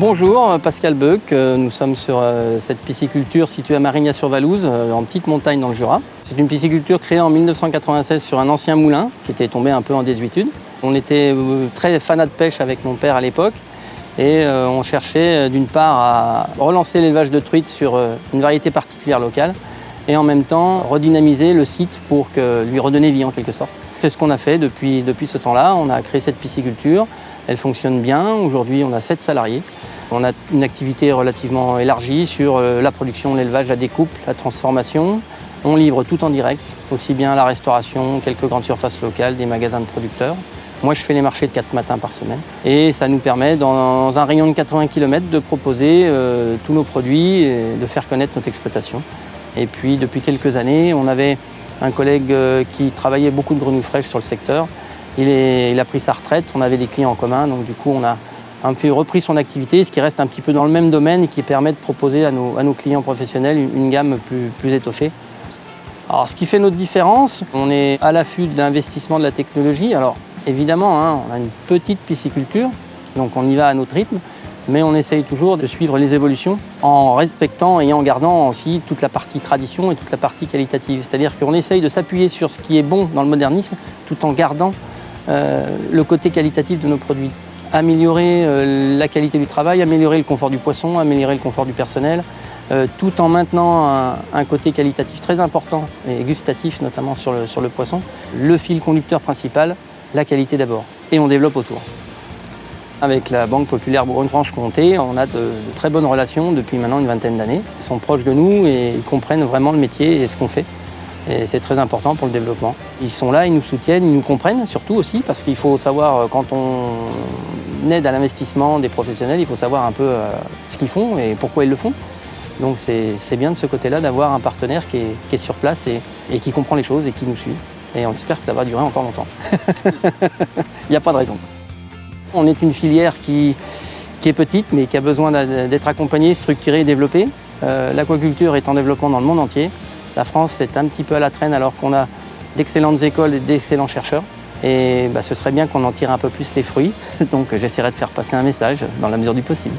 Bonjour, Pascal Beuc. Nous sommes sur cette pisciculture située à Marignas-sur-Valouse, en petite montagne dans le Jura. C'est une pisciculture créée en 1996 sur un ancien moulin qui était tombé un peu en désuétude. On était très fanat de pêche avec mon père à l'époque et on cherchait d'une part à relancer l'élevage de truites sur une variété particulière locale et en même temps redynamiser le site pour lui redonner vie en quelque sorte. C'est ce qu'on a fait depuis ce temps-là. On a créé cette pisciculture, elle fonctionne bien. Aujourd'hui, on a 7 salariés. On a une activité relativement élargie sur la production, l'élevage, la découpe, la transformation. On livre tout en direct, aussi bien la restauration, quelques grandes surfaces locales, des magasins de producteurs. Moi, je fais les marchés de 4 matins par semaine. Et ça nous permet, dans un rayon de 80 km, de proposer tous nos produits et de faire connaître notre exploitation. Et puis, depuis quelques années, on avait un collègue qui travaillait beaucoup de grenouilles fraîches sur le secteur. Il a pris sa retraite, on avait des clients en commun, donc du coup, on a un peu repris son activité, ce qui reste un petit peu dans le même domaine et qui permet de proposer à nos clients professionnels une gamme plus étoffée. Alors, ce qui fait notre différence, on est à l'affût de l'investissement de la technologie. Alors, évidemment, on a une petite pisciculture, donc on y va à notre rythme, mais on essaye toujours de suivre les évolutions en respectant et en gardant aussi toute la partie tradition et toute la partie qualitative. C'est-à-dire qu'on essaye de s'appuyer sur ce qui est bon dans le modernisme tout en gardant le côté qualitatif de nos produits. Améliorer la qualité du travail, améliorer le confort du poisson, améliorer le confort du personnel, tout en maintenant un côté qualitatif très important et gustatif, notamment sur le poisson. Le fil conducteur principal, la qualité d'abord, et on développe autour. Avec la Banque Populaire Bourgogne-Franche-Comté, on a de très bonnes relations depuis maintenant une vingtaine d'années. Ils sont proches de nous et ils comprennent vraiment le métier et ce qu'on fait. Et c'est très important pour le développement. Ils sont là, ils nous soutiennent, ils nous comprennent surtout aussi, parce qu'il faut savoir, quand on aide à l'investissement des professionnels, il faut savoir un peu ce qu'ils font et pourquoi ils le font. Donc c'est bien de ce côté-là d'avoir un partenaire qui est sur place et qui comprend les choses et qui nous suit. Et on espère que ça va durer encore longtemps. Il n'y a pas de raison. On est une filière qui est petite, mais qui a besoin d'être accompagnée, structurée et développée. L'aquaculture est en développement dans le monde entier. La France est un petit peu à la traîne alors qu'on a d'excellentes écoles et d'excellents chercheurs. Et ce serait bien qu'on en tire un peu plus les fruits. Donc j'essaierai de faire passer un message dans la mesure du possible.